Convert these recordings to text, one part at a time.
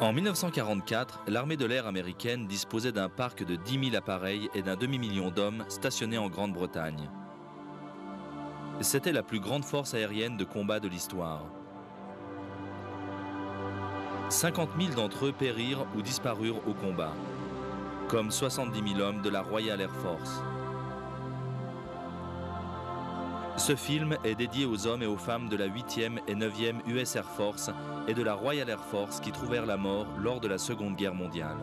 En 1944, l'armée de l'air américaine disposait d'un parc de 10 000 appareils et d'un demi-million d'hommes stationnés en Grande-Bretagne. C'était la plus grande force aérienne de combat de l'histoire. 50 000 d'entre eux périrent ou disparurent au combat, comme 70 000 hommes de la Royal Air Force. Ce film est dédié aux hommes et aux femmes de la 8e et 9e US Air Force et de la Royal Air Force qui trouvèrent la mort lors de la Seconde Guerre mondiale.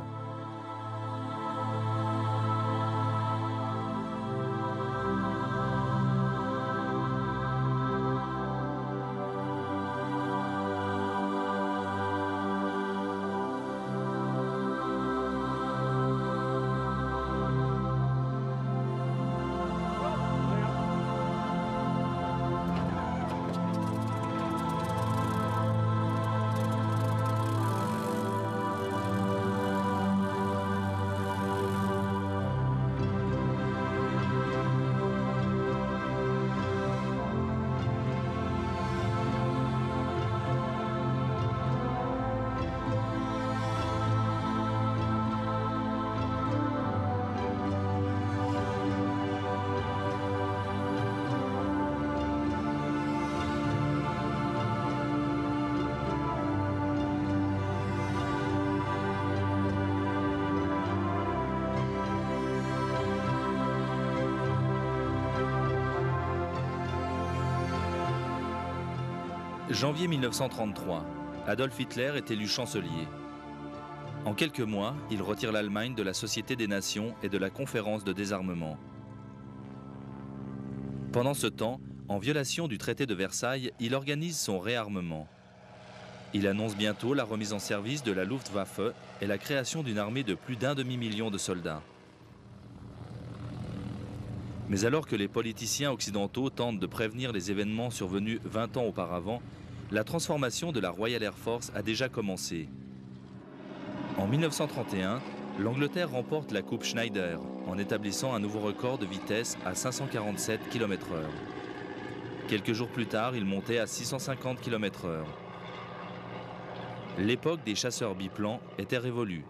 Janvier 1933, Adolf Hitler est élu chancelier. En quelques mois, il retire l'Allemagne de la Société des Nations et de la Conférence de désarmement. Pendant ce temps, en violation du traité de Versailles, il organise son réarmement. Il annonce bientôt la remise en service de la Luftwaffe et la création d'une armée de plus d'1 demi-million de soldats. Mais alors que les politiciens occidentaux tentent de prévenir les événements survenus 20 ans auparavant, la transformation de la Royal Air Force a déjà commencé. En 1931, l'Angleterre remporte la Coupe Schneider en établissant un nouveau record de vitesse à 547 km/h. Quelques jours plus tard, il montait à 650 km/h. L'époque des chasseurs biplans était révolue.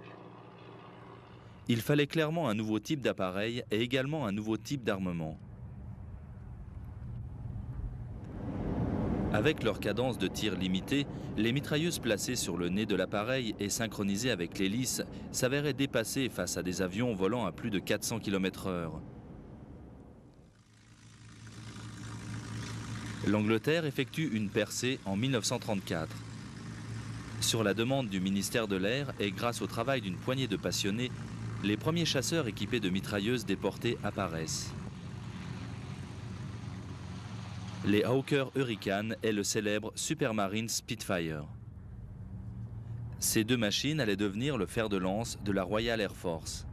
Il fallait clairement un nouveau type d'appareil et également un nouveau type d'armement. Avec leur cadence de tir limitée, les mitrailleuses placées sur le nez de l'appareil et synchronisées avec l'hélice s'avéraient dépassées face à des avions volant à plus de 400 km/h. L'Angleterre effectue une percée en 1934. Sur la demande du ministère de l'Air et grâce au travail d'une poignée de passionnés, les premiers chasseurs équipés de mitrailleuses déportées apparaissent. Les Hawker Hurricane et le célèbre Supermarine Spitfire. Ces deux machines allaient devenir le fer de lance de la Royal Air Force.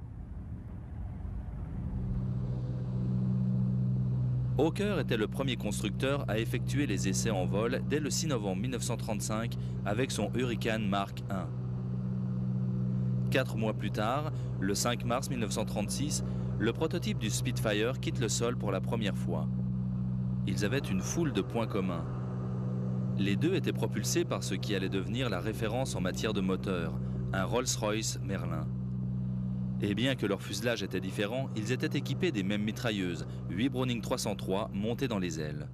Hawker était le premier constructeur à effectuer les essais en vol dès le 6 novembre 1935 avec son Hurricane Mark I. 4 mois plus tard, le 5 mars 1936, le prototype du Spitfire quitte le sol pour la première fois. Ils avaient une foule de points communs. Les deux étaient propulsés par ce qui allait devenir la référence en matière de moteur, un Rolls-Royce Merlin. Et bien que leur fuselage était différent, ils étaient équipés des mêmes mitrailleuses, 8 Browning 303 montées dans les ailes.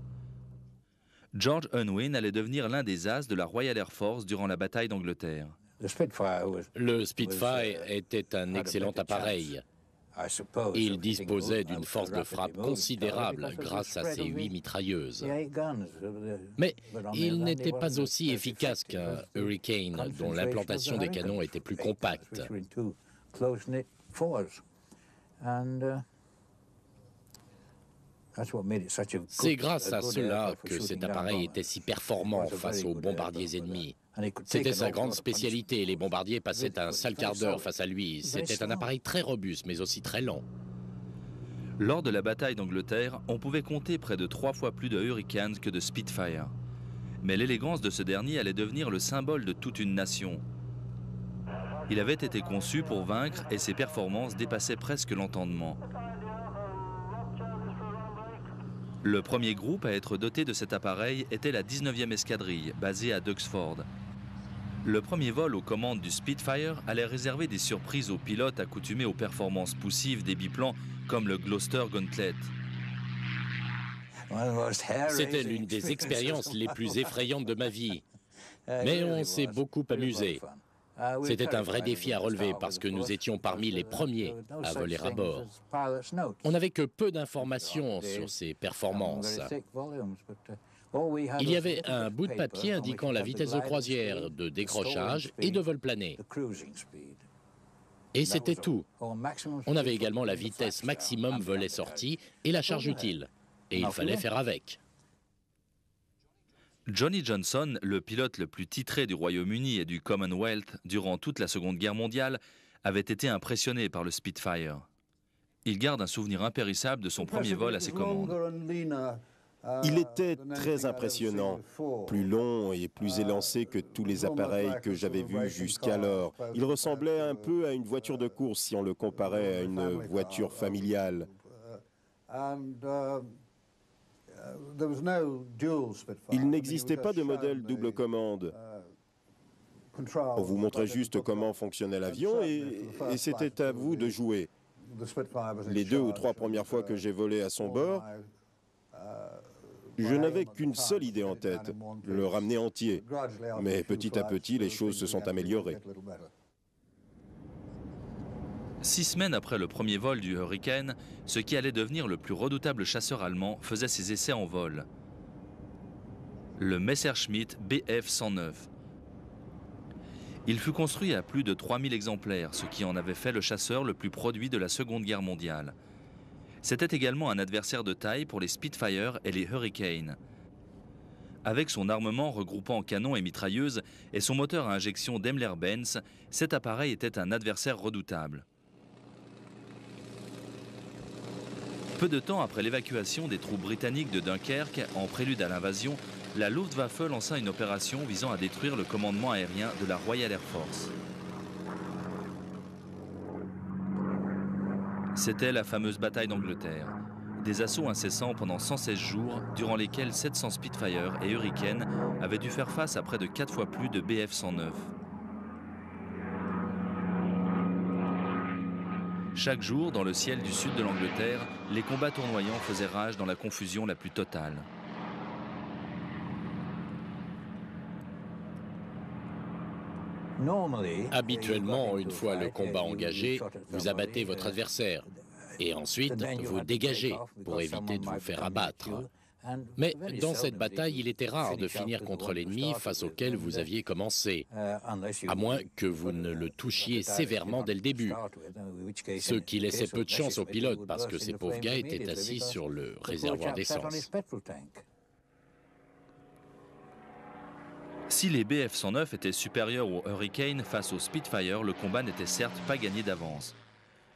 George Unwin allait devenir l'un des as de la Royal Air Force durant la bataille d'Angleterre. Le Spitfire était un excellent appareil. Il disposait d'une force de frappe considérable grâce à ses 8 mitrailleuses. Mais il n'était pas aussi efficace qu'un Hurricane, dont l'implantation des canons était plus compacte. C'est grâce à cela que cet appareil était si performant face aux bombardiers ennemis. C'était sa grande spécialité, les bombardiers passaient un sale quart d'heure face à lui. C'était un appareil très robuste, mais aussi très lent. Lors de la bataille d'Angleterre, on pouvait compter près de 3 fois plus de Hurricanes que de Spitfire. Mais l'élégance de ce dernier allait devenir le symbole de toute une nation. Il avait été conçu pour vaincre et ses performances dépassaient presque l'entendement. Le premier groupe à être doté de cet appareil était la 19e escadrille, basée à Duxford. Le premier vol aux commandes du Spitfire allait réserver des surprises aux pilotes accoutumés aux performances poussives des biplans comme le Gloster Gauntlet. C'était l'une des expériences les plus effrayantes de ma vie. Mais on s'est beaucoup amusé. C'était un vrai défi à relever parce que nous étions parmi les premiers à voler à bord. On n'avait que peu d'informations sur ces performances. Il y avait un bout de papier indiquant la vitesse de croisière, de décrochage et de vol plané. Et c'était tout. On avait également la vitesse maximum volet-sortie et la charge utile. Et il fallait faire avec. Johnny Johnson, le pilote le plus titré du Royaume-Uni et du Commonwealth durant toute la Seconde Guerre mondiale, avait été impressionné par le Spitfire. Il garde un souvenir impérissable de son premier vol à ses commandes. Il était très impressionnant, plus long et plus élancé que tous les appareils que j'avais vus jusqu'alors. Il ressemblait un peu à une voiture de course si on le comparait à une voiture familiale. Il n'existait pas de modèle double commande. On vous montrait juste comment fonctionnait l'avion et c'était à vous de jouer. Les 2 ou 3 premières fois que j'ai volé à son bord, je n'avais qu'une seule idée en tête, le ramener entier. Mais petit à petit, les choses se sont améliorées. 6 semaines après le premier vol du Hurricane, ce qui allait devenir le plus redoutable chasseur allemand faisait ses essais en vol. Le Messerschmitt Bf-109. Il fut construit à plus de 3000 exemplaires, ce qui en avait fait le chasseur le plus produit de la Seconde Guerre mondiale. C'était également un adversaire de taille pour les Spitfire et les Hurricane. Avec son armement regroupant canons et mitrailleuses et son moteur à injection Daimler-Benz, cet appareil était un adversaire redoutable. Peu de temps après l'évacuation des troupes britanniques de Dunkerque, en prélude à l'invasion, la Luftwaffe lança une opération visant à détruire le commandement aérien de la Royal Air Force. C'était la fameuse bataille d'Angleterre. Des assauts incessants pendant 116 jours, durant lesquels 700 Spitfire et Hurricane avaient dû faire face à près de 4 fois plus de Bf-109. Chaque jour, dans le ciel du sud de l'Angleterre, les combats tournoyants faisaient rage dans la confusion la plus totale. Habituellement, une fois le combat engagé, vous abattez votre adversaire. Et ensuite, vous dégagez pour éviter de vous faire abattre. Mais dans cette bataille, il était rare de finir contre l'ennemi face auquel vous aviez commencé, à moins que vous ne le touchiez sévèrement dès le début, ce qui laissait peu de chance aux pilotes parce que ces pauvres gars étaient assis sur le réservoir d'essence. Si les Bf-109 étaient supérieurs aux Hurricane face aux Spitfire, le combat n'était certes pas gagné d'avance.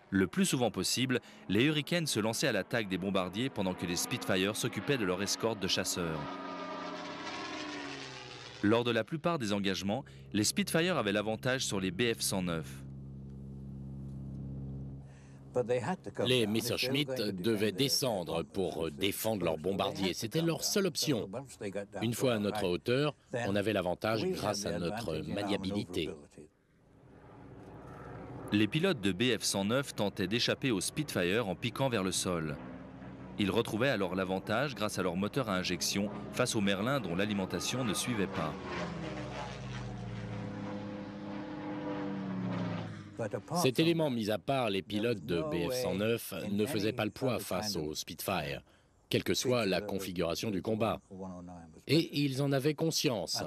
Le plus souvent possible, les Hurricanes se lançaient à l'attaque des bombardiers pendant que les Spitfire s'occupaient de leur escorte de chasseurs. Lors de la plupart des engagements, les Spitfire avaient l'avantage sur les Bf-109. Les Messerschmitt devaient descendre pour défendre leurs bombardiers. C'était leur seule option. Une fois à notre hauteur, on avait l'avantage grâce à notre maniabilité. Les pilotes de Bf-109 tentaient d'échapper aux Spitfire en piquant vers le sol. Ils retrouvaient alors l'avantage grâce à leur moteur à injection face aux Merlin dont l'alimentation ne suivait pas. Cet élément mis à part, les pilotes de Bf-109 ne faisaient pas le poids face aux Spitfire, quelle que soit la configuration du combat. Et ils en avaient conscience.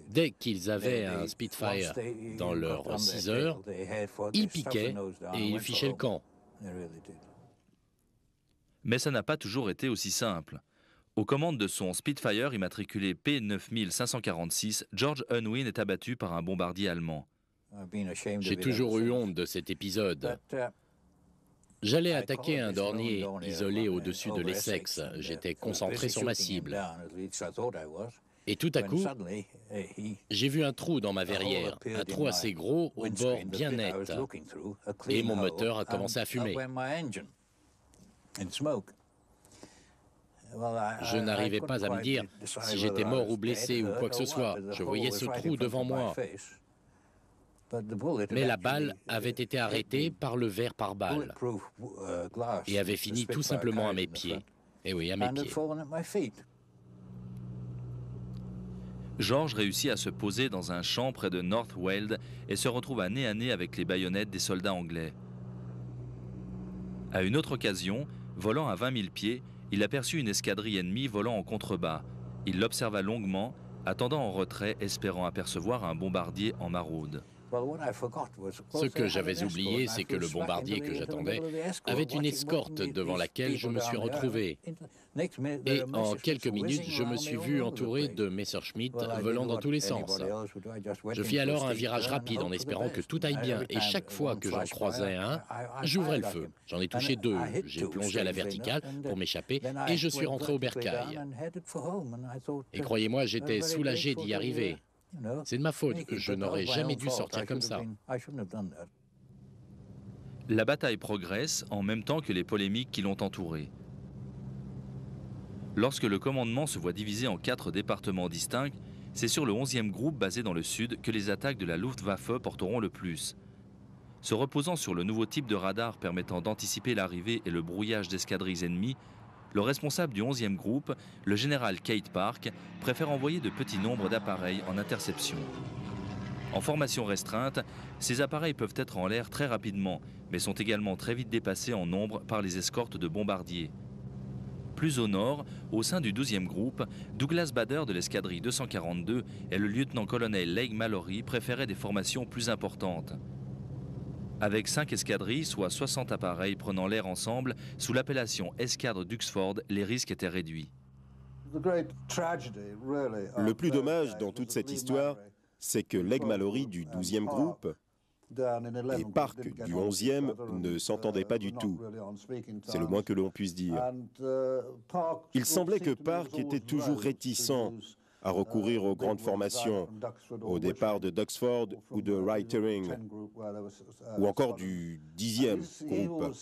Dès qu'ils avaient un Spitfire dans leurs 6 heures, ils piquaient et ils fichaient le camp. Mais ça n'a pas toujours été aussi simple. Aux commandes de son Spitfire immatriculé P9546, George Unwin est abattu par un bombardier allemand. J'ai toujours eu honte de cet épisode. J'allais attaquer un dornier isolé au-dessus de l'Essex. J'étais concentré sur ma cible. Et tout à coup, j'ai vu un trou dans ma verrière, un trou assez gros, au bord bien net. Et mon moteur a commencé à fumer. Je n'arrivais pas à me dire si j'étais mort ou blessé ou quoi que ce soit. Je voyais ce trou devant moi. Mais la balle avait été arrêtée par le verre par balle et avait fini tout simplement à mes pieds. Et oui, à mes pieds. George réussit à se poser dans un champ près de North Weald et se retrouve à nez avec les baïonnettes des soldats anglais. À une autre occasion, volant à 20 000 pieds, il aperçut une escadrille ennemie volant en contrebas. Il l'observa longuement, attendant en retrait, espérant apercevoir un bombardier en maraude. Ce que j'avais oublié, c'est que le bombardier que j'attendais avait une escorte devant laquelle je me suis retrouvé. Et en quelques minutes, je me suis vu entouré de Messerschmitt volant dans tous les sens. Je fis alors un virage rapide en espérant que tout aille bien. Et chaque fois que j'en croisais un, j'ouvrais le feu. J'en ai touché 2. J'ai plongé à la verticale pour m'échapper et je suis rentré au bercail. Et croyez-moi, j'étais soulagé d'y arriver. C'est de ma faute, je n'aurais jamais dû sortir comme ça. La bataille progresse en même temps que les polémiques qui l'ont entouré. Lorsque le commandement se voit divisé en 4 départements distincts, c'est sur le 11e groupe basé dans le sud que les attaques de la Luftwaffe porteront le plus. Se reposant sur le nouveau type de radar permettant d'anticiper l'arrivée et le brouillage d'escadrilles ennemies, le responsable du 11e groupe, le général Kate Park, préfère envoyer de petits nombres d'appareils en interception. En formation restreinte, ces appareils peuvent être en l'air très rapidement, mais sont également très vite dépassés en nombre par les escortes de bombardiers. Plus au nord, au sein du 12e groupe, Douglas Bader de l'escadrille 242 et le lieutenant-colonel Leigh Mallory préféraient des formations plus importantes. Avec 5 escadrilles, soit 60 appareils prenant l'air ensemble, sous l'appellation escadre d'Uxford, les risques étaient réduits. Le plus dommage dans toute cette histoire, c'est que Leigh Mallory du 12e groupe et Park du 11e ne s'entendaient pas du tout. C'est le moins que l'on puisse dire. Il semblait que Park était toujours réticent à recourir aux grandes formations, au départ de Duxford ou de Reitering, ou encore du 10e groupe.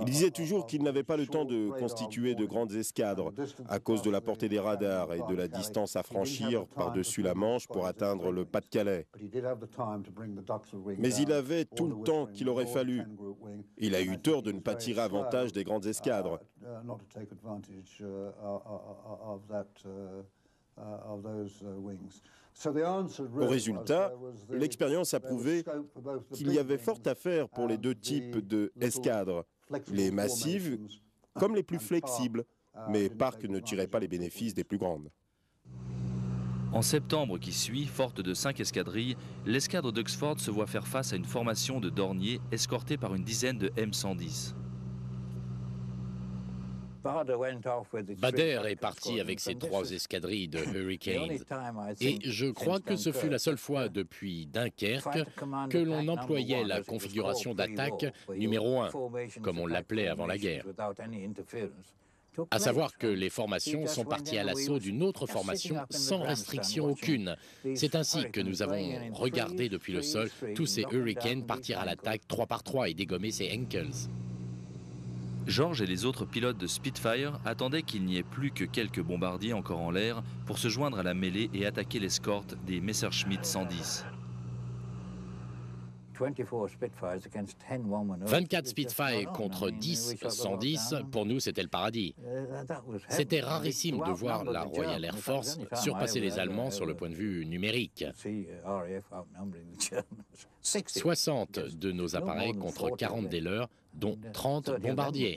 Il disait toujours qu'il n'avait pas le temps de constituer de grandes escadres à cause de la portée des radars et de la distance à franchir par-dessus la Manche pour atteindre le Pas-de-Calais. Mais il avait tout le temps qu'il aurait fallu. Il a eu tort de ne pas tirer avantage des grandes escadres. Au résultat, l'expérience a prouvé qu'il y avait fort à faire pour les 2 types d'escadres, les massives comme les plus flexibles, mais Park ne tirait pas les bénéfices des plus grandes. En septembre qui suit, forte de 5 escadrilles, l'escadre d'Oxford se voit faire face à une formation de dorniers escortée par une dizaine de M110. Bader est parti avec ses 3 escadrilles de Hurricane. Et je crois que ce fut la seule fois depuis Dunkerque que l'on employait la configuration d'attaque numéro 1, comme on l'appelait avant la guerre. À savoir que les formations sont parties à l'assaut d'une autre formation sans restriction aucune. C'est ainsi que nous avons regardé depuis le sol tous ces Hurricanes partir à l'attaque 3 par 3 et dégommer ces Henkels. George et les autres pilotes de Spitfire attendaient qu'il n'y ait plus que quelques bombardiers encore en l'air pour se joindre à la mêlée et attaquer l'escorte des Messerschmitt 110. 24 Spitfire contre 10 110, pour nous c'était le paradis. C'était rarissime de voir la Royal Air Force surpasser les Allemands sur le point de vue numérique. 60 de nos appareils contre 40 des leurs, dont 30 bombardiers.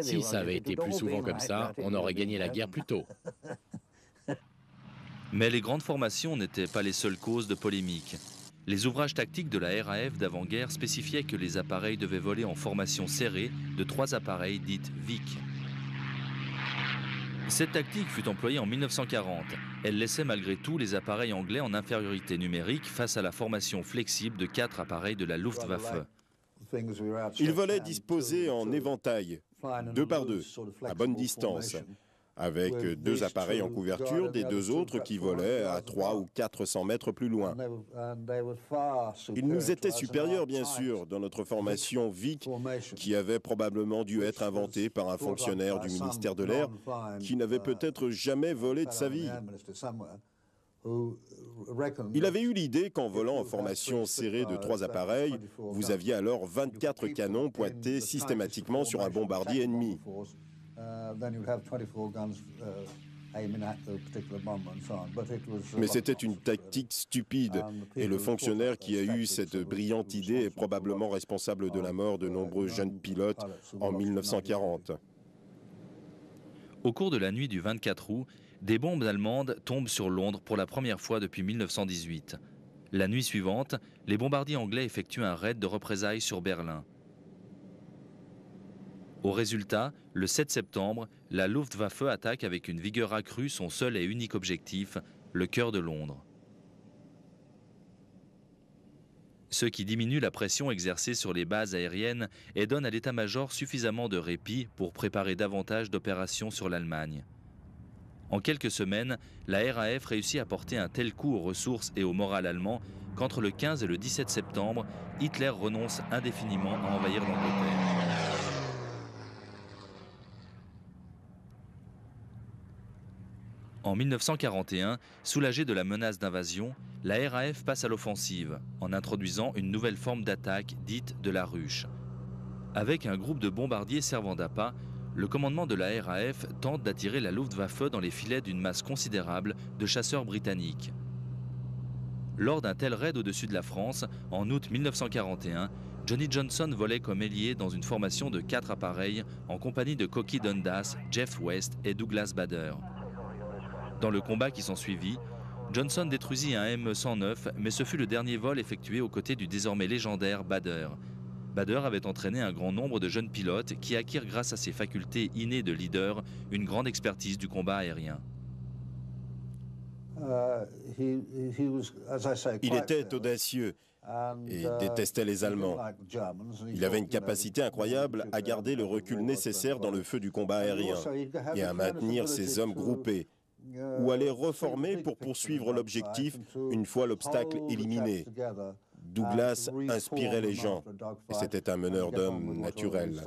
Si ça avait été plus souvent comme ça, on aurait gagné la guerre plus tôt. Mais les grandes formations n'étaient pas les seules causes de polémique. Les ouvrages tactiques de la RAF d'avant-guerre spécifiaient que les appareils devaient voler en formation serrée de 3 appareils dites VIC. Cette tactique fut employée en 1940. Elle laissait malgré tout les appareils anglais en infériorité numérique face à la formation flexible de 4 appareils de la Luftwaffe. Ils volaient disposés en éventail, 2 par 2, à bonne distance, avec 2 appareils en couverture, des 2 autres qui volaient à 300 ou 400 mètres plus loin. Ils nous étaient supérieurs, bien sûr, dans notre formation VIC, qui avait probablement dû être inventée par un fonctionnaire du ministère de l'Air qui n'avait peut-être jamais volé de sa vie. Il avait eu l'idée qu'en volant en formation serrée de 3 appareils, vous aviez alors 24 canons pointés systématiquement sur un bombardier ennemi. Mais c'était une tactique stupide, et le fonctionnaire qui a eu cette brillante idée est probablement responsable de la mort de nombreux jeunes pilotes en 1940. Au cours de la nuit du 24 août, des bombes allemandes tombent sur Londres pour la première fois depuis 1918. La nuit suivante, les bombardiers anglais effectuent un raid de représailles sur Berlin. Au résultat, le 7 septembre, la Luftwaffe attaque avec une vigueur accrue son seul et unique objectif, le cœur de Londres. Ce qui diminue la pression exercée sur les bases aériennes et donne à l'état-major suffisamment de répit pour préparer davantage d'opérations sur l'Allemagne. En quelques semaines, la RAF réussit à porter un tel coup aux ressources et au moral allemand qu'entre le 15 et le 17 septembre, Hitler renonce indéfiniment à envahir l'Angleterre. En 1941, soulagée de la menace d'invasion, la RAF passe à l'offensive en introduisant une nouvelle forme d'attaque dite de la ruche. Avec un groupe de bombardiers servant d'appât, le commandement de la RAF tente d'attirer la Luftwaffe dans les filets d'une masse considérable de chasseurs britanniques. Lors d'un tel raid au-dessus de la France, en août 1941, Johnny Johnson volait comme ailier dans une formation de 4 appareils en compagnie de Cocky Dundas, Jeff West et Douglas Bader. Dans le combat qui s'ensuivit, Johnson détruisit un ME-109, mais ce fut le dernier vol effectué aux côtés du désormais légendaire Bader. Bader avait entraîné un grand nombre de jeunes pilotes qui acquirent grâce à ses facultés innées de leader une grande expertise du combat aérien. Il était audacieux et détestait les Allemands. Il avait une capacité incroyable à garder le recul nécessaire dans le feu du combat aérien et à maintenir ses hommes groupés, ou à les reformer pour poursuivre l'objectif une fois l'obstacle éliminé. Douglas inspirait les gens, et c'était un meneur d'hommes naturel.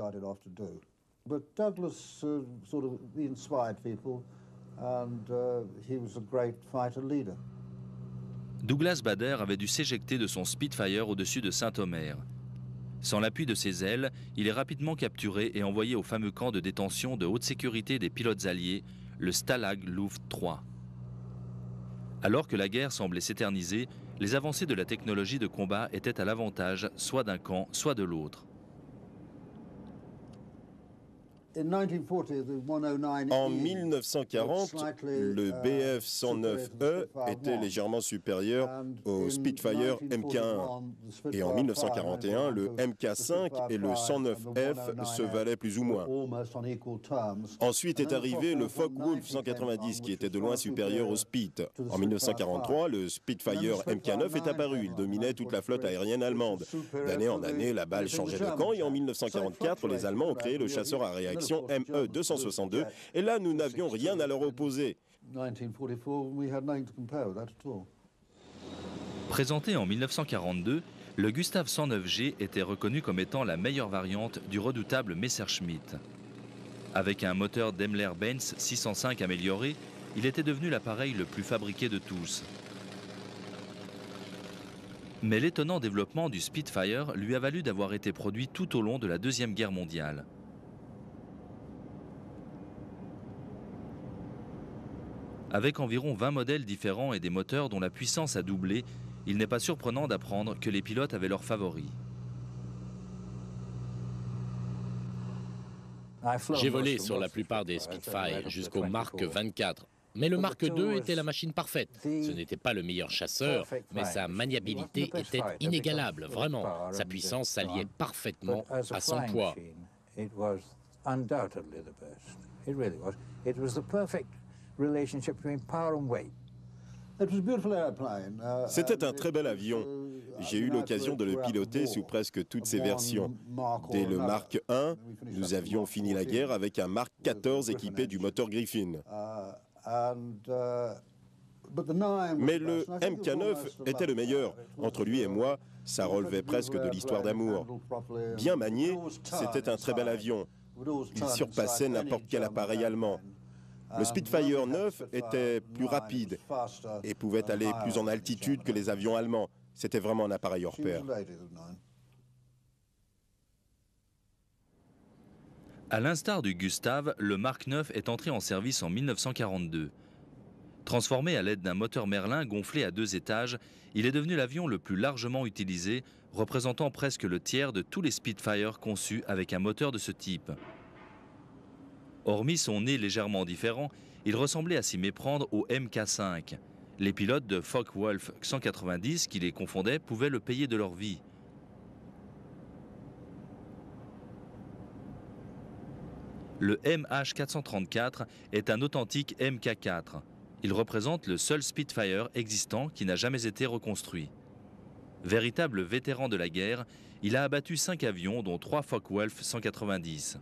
Douglas Bader avait dû s'éjecter de son Spitfire au-dessus de Saint-Omer. Sans l'appui de ses ailes, il est rapidement capturé et envoyé au fameux camp de détention de haute sécurité des pilotes alliés, le Stalag Luft 3. Alors que la guerre semblait s'éterniser, les avancées de la technologie de combat étaient à l'avantage soit d'un camp, soit de l'autre. En 1940, le Bf-109E était légèrement supérieur au Spitfire Mk1. Et en 1941, le Mk5 et le 109F se valaient plus ou moins. Ensuite est arrivé le Focke-Wulf 190 qui était de loin supérieur au Spit. En 1943, le Spitfire Mk9 est apparu. Il dominait toute la flotte aérienne allemande. D'année en année, la balle changeait de camp et en 1944, les Allemands ont créé le chasseur à réaction ME-262 et là, nous n'avions rien à leur opposer. Présenté en 1942, le Gustav 109G était reconnu comme étant la meilleure variante du redoutable Messerschmitt. Avec un moteur Daimler-Benz 605 amélioré, il était devenu l'appareil le plus fabriqué de tous. Mais l'étonnant développement du Spitfire lui a valu d'avoir été produit tout au long de la Deuxième Guerre mondiale. Avec environ 20 modèles différents et des moteurs dont la puissance a doublé, il n'est pas surprenant d'apprendre que les pilotes avaient leurs favoris. J'ai volé sur la plupart des Spitfire jusqu'au Mark 24. Mais le Mark II était la machine parfaite. Ce n'était pas le meilleur chasseur, mais sa maniabilité était inégalable, vraiment. Sa puissance s'alliait parfaitement à son poids. C'était un très bel avion. j'ai eu l'occasion de le piloter sous presque toutes ses versions. Dès le Mark I, nous avions fini la guerre avec un Mark XIV équipé du moteur Griffin. Mais le MK9 était le meilleur. Entre lui et moi, ça relevait presque de l'histoire d'amour. Bien manié, c'était un très bel avion. Il surpassait n'importe quel appareil allemand. Le Spitfire 9 était plus rapide et pouvait aller plus en altitude que les avions allemands. C'était vraiment un appareil hors pair. À l'instar du Gustav, le Mark IX est entré en service en 1942. Transformé à l'aide d'un moteur Merlin gonflé à 2 étages, il est devenu l'avion le plus largement utilisé, représentant presque le tiers de tous les Spitfire conçus avec un moteur de ce type. Hormis son nez légèrement différent, il ressemblait à s'y méprendre au Mk5. Les pilotes de Focke-Wulf 190 qui les confondaient pouvaient le payer de leur vie. Le MH434 est un authentique Mk4. Il représente le seul Spitfire existant qui n'a jamais été reconstruit. Véritable vétéran de la guerre, il a abattu 5 avions, dont 3 Focke-Wulf 190.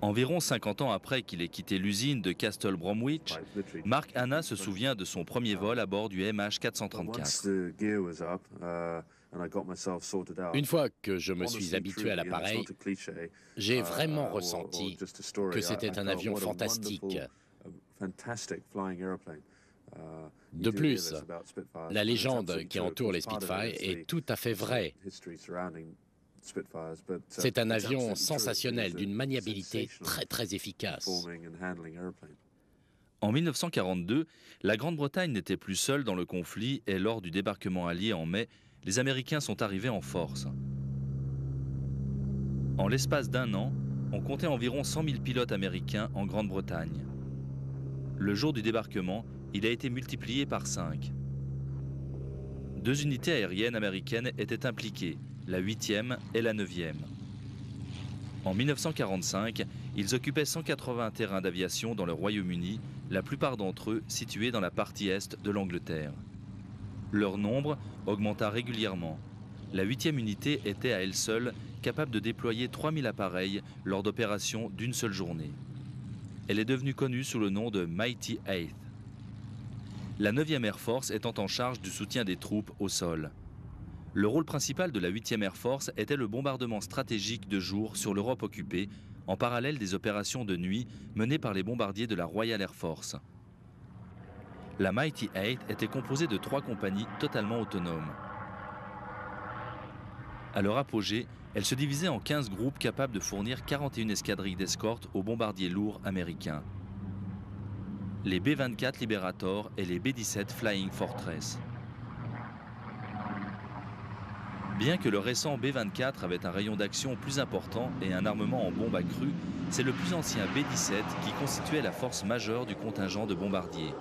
Environ 50 ans après qu'il ait quitté l'usine de Castle Bromwich, Mark Hanna se souvient de son premier vol à bord du MH434. Une fois que je me suis habitué à l'appareil, j'ai vraiment ressenti que c'était un avion fantastique. De plus, la légende qui entoure les Spitfire est tout à fait vraie. C'est un avion sensationnel, d'une maniabilité très efficace. En 1942, la Grande-Bretagne n'était plus seule dans le conflit et lors du débarquement allié en mai, les Américains sont arrivés en force. En l'espace d'1 an, on comptait environ 100 000 pilotes américains en Grande-Bretagne. Le jour du débarquement, il a été multiplié par 5. 2 unités aériennes américaines étaient impliquées, la 8e et la 9e. En 1945, ils occupaient 180 terrains d'aviation dans le Royaume-Uni, la plupart d'entre eux situés dans la partie est de l'Angleterre. Leur nombre augmenta régulièrement. La 8e unité était à elle seule capable de déployer 3000 appareils lors d'opérations d'une seule journée. Elle est devenue connue sous le nom de Mighty Eighth. La 9e Air Force étant en charge du soutien des troupes au sol. Le rôle principal de la 8e Air Force était le bombardement stratégique de jour sur l'Europe occupée, en parallèle des opérations de nuit menées par les bombardiers de la Royal Air Force. La Mighty Eight était composée de 3 compagnies totalement autonomes. À leur apogée, elle se divisait en 15 groupes capables de fournir 41 escadrilles d'escorte aux bombardiers lourds américains. Les B-24 Liberator et les B-17 Flying Fortress. Bien que le récent B-24 avait un rayon d'action plus important et un armement en bombes à cru, c'est le plus ancien B-17 qui constituait la force majeure du contingent de bombardiers.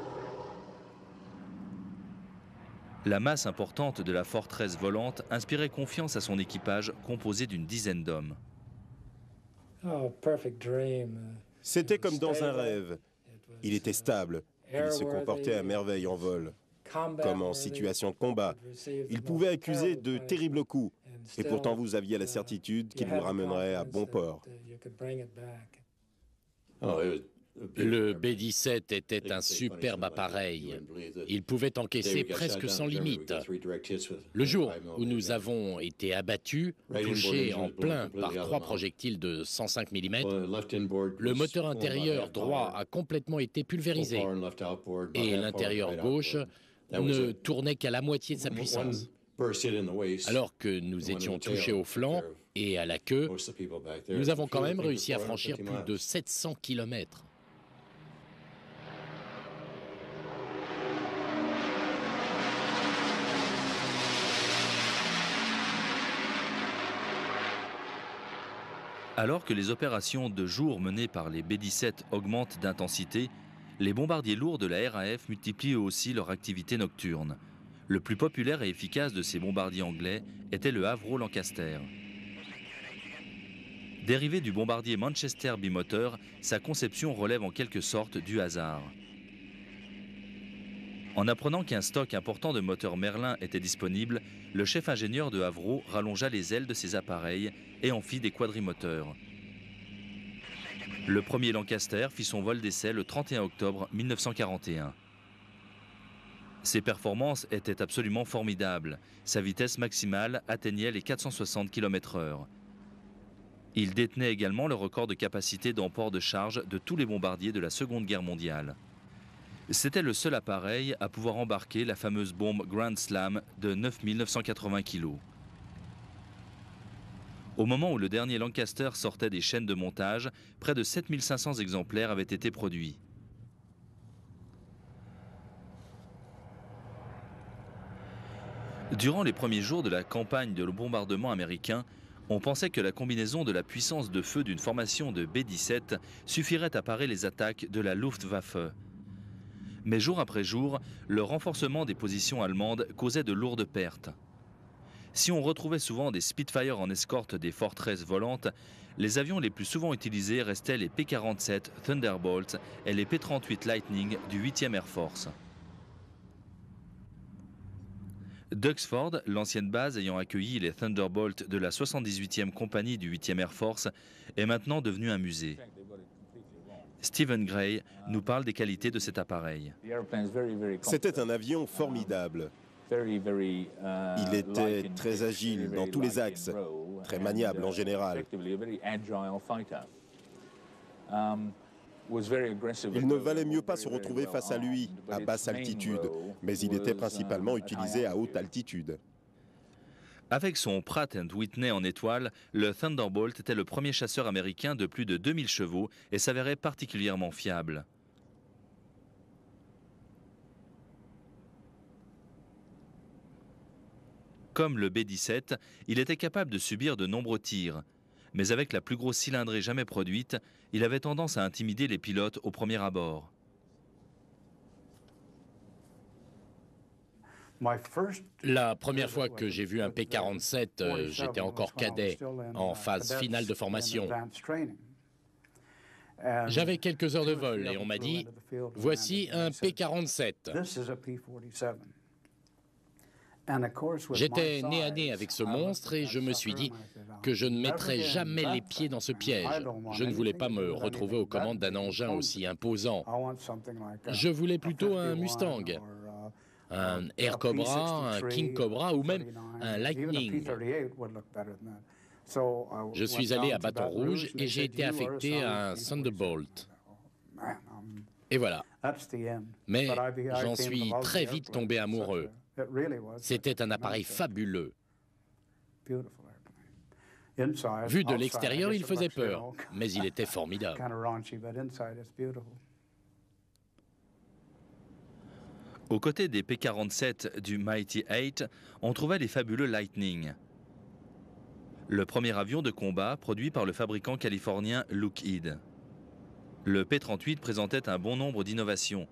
La masse importante de la forteresse volante inspirait confiance à son équipage composé d'une dizaine d'hommes. C'était comme dans un rêve. Il était stable, il se comportait à merveille en vol. Comme en situation de combat, il pouvait accuser de terribles coups, et pourtant vous aviez la certitude qu'il vous ramènerait à bon port. Le B-17 était un superbe appareil. Il pouvait encaisser presque sans limite. Le jour où nous avons été abattus, touchés en plein par 3 projectiles de 105 mm, le moteur intérieur droit a complètement été pulvérisé et l'intérieur gauche ne tournait qu'à la moitié de sa puissance. Alors que nous étions touchés au flanc et à la queue, nous avons quand même réussi à franchir plus de 700 km. Alors que les opérations de jour menées par les B-17 augmentent d'intensité, les bombardiers lourds de la RAF multiplient eux aussi leur activité nocturne. Le plus populaire et efficace de ces bombardiers anglais était le Avro Lancaster. Dérivé du bombardier Manchester bimoteur, sa conception relève en quelque sorte du hasard. En apprenant qu'un stock important de moteurs Merlin était disponible, le chef ingénieur de Avro rallongea les ailes de ses appareils et en fit des quadrimoteurs. Le premier Lancaster fit son vol d'essai le 31 octobre 1941. Ses performances étaient absolument formidables. Sa vitesse maximale atteignait les 460 km/h. Il détenait également le record de capacité d'emport de charge de tous les bombardiers de la Seconde Guerre mondiale. C'était le seul appareil à pouvoir embarquer la fameuse bombe Grand Slam de 9980 kg. Au moment où le dernier Lancaster sortait des chaînes de montage, près de 7500 exemplaires avaient été produits. Durant les premiers jours de la campagne de bombardement américain, on pensait que la combinaison de la puissance de feu d'une formation de B-17 suffirait à parer les attaques de la Luftwaffe. Mais jour après jour, le renforcement des positions allemandes causait de lourdes pertes. Si on retrouvait souvent des Spitfire en escorte des forteresses volantes, les avions les plus souvent utilisés restaient les P-47 Thunderbolt et les P-38 Lightning du 8e Air Force. Duxford, l'ancienne base ayant accueilli les Thunderbolt de la 78e compagnie du 8e Air Force, est maintenant devenue un musée. Stephen Gray nous parle des qualités de cet appareil. C'était un avion formidable. Il était très agile dans tous les axes, très maniable en général. Il ne valait mieux pas se retrouver face à lui, à basse altitude, mais il était principalement utilisé à haute altitude. Avec son Pratt & Whitney en étoile, le Thunderbolt était le premier chasseur américain de plus de 2000 chevaux et s'avérait particulièrement fiable. Comme le B-17, il était capable de subir de nombreux tirs. Mais avec la plus grosse cylindrée jamais produite, il avait tendance à intimider les pilotes au premier abord. La première fois que j'ai vu un P-47, j'étais encore cadet, en phase finale de formation. J'avais quelques heures de vol et on m'a dit « Voici un P-47 ». J'étais nez à nez avec ce monstre et je me suis dit que je ne mettrais jamais les pieds dans ce piège. Je ne voulais pas me retrouver aux commandes d'un engin aussi imposant. Je voulais plutôt un Mustang, un Air Cobra, un King Cobra ou même un Lightning. Je suis allé à Baton Rouge et j'ai été affecté à un Thunderbolt. Et voilà. Mais j'en suis très vite tombé amoureux. C'était un appareil fabuleux. Vu de l'extérieur, il faisait peur, mais il était formidable. Aux côtés des P-47 du Mighty 8, on trouvait les fabuleux Lightning. Le premier avion de combat produit par le fabricant californien Lockheed. Le P-38 présentait un bon nombre d'innovations.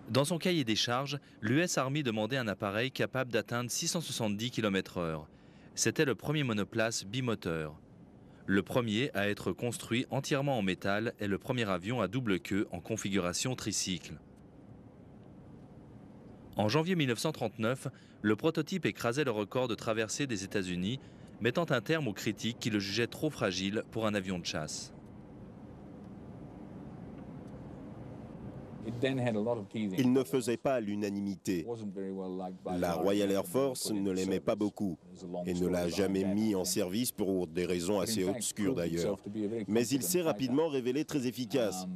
Dans son cahier des charges, l'US Army demandait un appareil capable d'atteindre 670 km/h. C'était le premier monoplace bimoteur. Le premier à être construit entièrement en métal est le premier avion à double queue en configuration tricycle. En janvier 1939, le prototype écrasait le record de traversée des États-Unis, mettant un terme aux critiques qui le jugeaient trop fragile pour un avion de chasse. Il ne faisait pas l'unanimité. La Royal Air Force ne l'aimait pas beaucoup et ne l'a jamais mis en service pour des raisons assez obscures d'ailleurs. Mais il s'est rapidement révélé très efficace,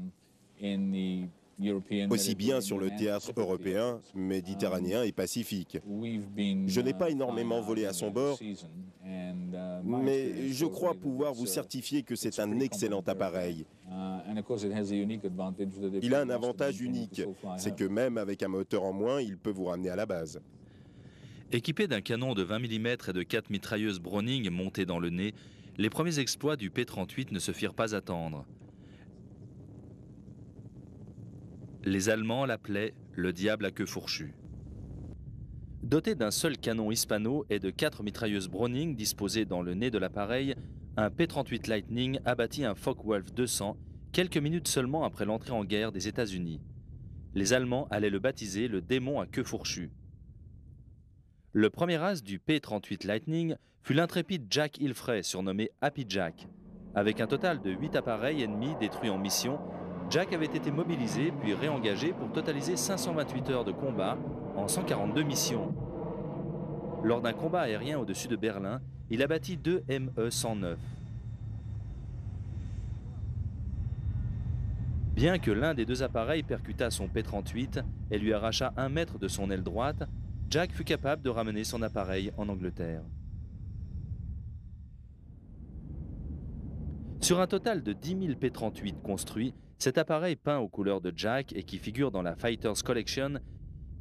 aussi bien sur le théâtre européen, méditerranéen et pacifique. Je n'ai pas énormément volé à son bord, mais je crois pouvoir vous certifier que c'est un excellent appareil. Il a un avantage unique, c'est que même avec un moteur en moins, il peut vous ramener à la base. Équipé d'un canon de 20 mm et de 4 mitrailleuses Browning montées dans le nez, les premiers exploits du P-38 ne se firent pas attendre. Les Allemands l'appelaient « le diable à queue fourchue ». Doté d'un seul canon hispano et de 4 mitrailleuses Browning disposées dans le nez de l'appareil, un P-38 Lightning abattit un Focke-Wulf 200 quelques minutes seulement après l'entrée en guerre des États-Unis. Les Allemands allaient le baptiser le démon à queue fourchue. Le premier as du P-38 Lightning fut l'intrépide Jack Ilfrey, surnommé Happy Jack. Avec un total de 8 appareils ennemis détruits en mission, Jack avait été mobilisé puis réengagé pour totaliser 528 heures de combat en 142 missions. Lors d'un combat aérien au-dessus de Berlin, il abattit 2 ME-109. Bien que l'un des deux appareils percutât son P-38 et lui arracha 1 mètre de son aile droite, Jack fut capable de ramener son appareil en Angleterre. Sur un total de 10 000 P-38 construits, cet appareil peint aux couleurs de Jack et qui figure dans la Fighters Collection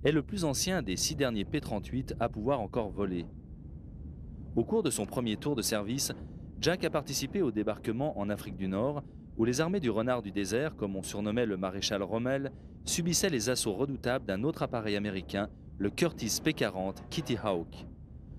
est le plus ancien des 6 derniers P-38 à pouvoir encore voler. Au cours de son premier tour de service, Jack a participé au débarquement en Afrique du Nord, où les armées du renard du désert, comme on surnommait le maréchal Rommel, subissaient les assauts redoutables d'un autre appareil américain, le Curtiss P-40 Kitty Hawk.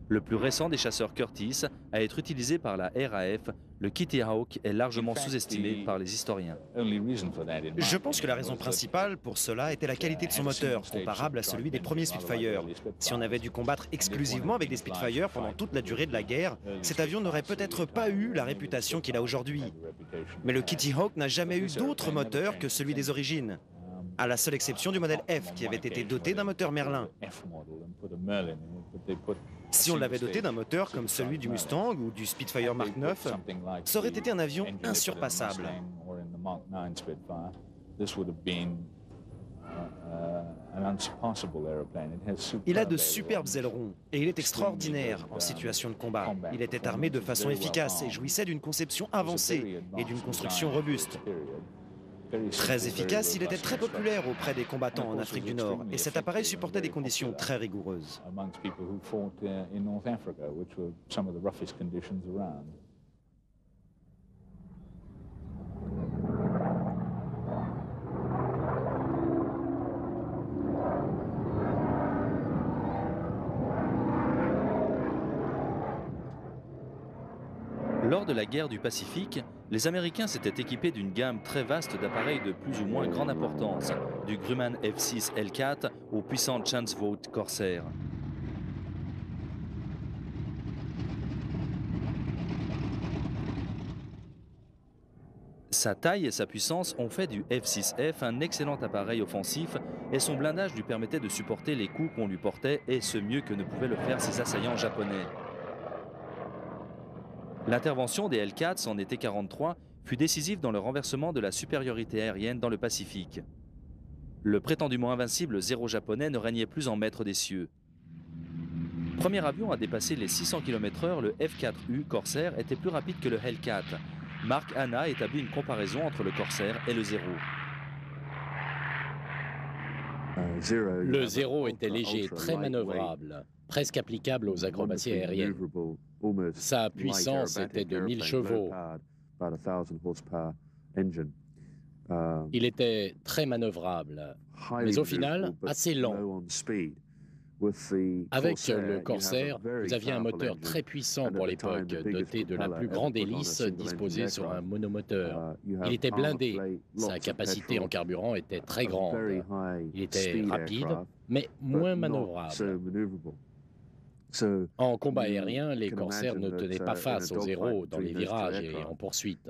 Le plus récent des chasseurs Curtiss à être utilisé par la RAF, le Kitty Hawk est largement sous-estimé par les historiens. Je pense que la raison principale pour cela était la qualité de son moteur, comparable à celui des premiers Spitfire. Si on avait dû combattre exclusivement avec des Spitfire pendant toute la durée de la guerre, cet avion n'aurait peut-être pas eu la réputation qu'il a aujourd'hui. Mais le Kitty Hawk n'a jamais eu d'autre moteur que celui des origines, à la seule exception du modèle F, qui avait été doté d'un moteur Merlin. Si on l'avait doté d'un moteur comme celui du Mustang ou du Spitfire Mark IX, ça aurait été un avion insurpassable. Il a de superbes ailerons et il est extraordinaire en situation de combat. Il était armé de façon efficace et jouissait d'une conception avancée et d'une construction robuste. Très efficace, il était très populaire auprès des combattants en Afrique du Nord et cet appareil supportait des conditions très rigoureuses. Lors de la guerre du Pacifique, les Américains s'étaient équipés d'une gamme très vaste d'appareils de plus ou moins grande importance, du Grumman F-6 L4 au puissant Chancevaux Corsair. Sa taille et sa puissance ont fait du F-6F un excellent appareil offensif et son blindage lui permettait de supporter les coups qu'on lui portait et ce mieux que ne pouvaient le faire ses assaillants japonais. L'intervention des Hellcats en été 1943 fut décisive dans le renversement de la supériorité aérienne dans le Pacifique. Le prétendument invincible Zéro japonais ne régnait plus en maître des cieux. Premier avion à dépasser les 600 km/h, le F-4U Corsair était plus rapide que le Hellcat. Mark Hanna établit une comparaison entre le Corsair et le Zéro. Le Zéro était léger, très manœuvrable, presque applicable aux acrobaties aériennes. Sa puissance était de 1000 chevaux. Il était très manœuvrable, mais au final, assez lent. Avec le Corsair, vous aviez un moteur très puissant pour l'époque, doté de la plus grande hélice disposée sur un monomoteur. Il était blindé, sa capacité en carburant était très grande. Il était rapide, mais moins manœuvrable. En combat aérien, les Corsaires ne tenaient pas face aux Zéros dans les virages et en poursuite.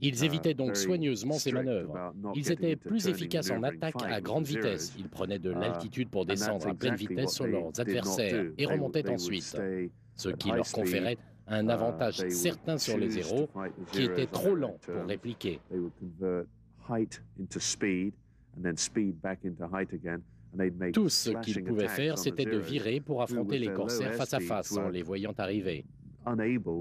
Ils évitaient donc soigneusement ces manœuvres. Ils étaient plus efficaces en attaque à grande vitesse. Ils prenaient de l'altitude pour descendre à pleine vitesse sur leurs adversaires et remontaient ensuite, ce qui leur conférait un avantage certain sur les Zéros, qui étaient trop lents pour répliquer. Tout ce qu'ils pouvaient faire, c'était de virer pour affronter les Corsaires face à face en les voyant arriver. Le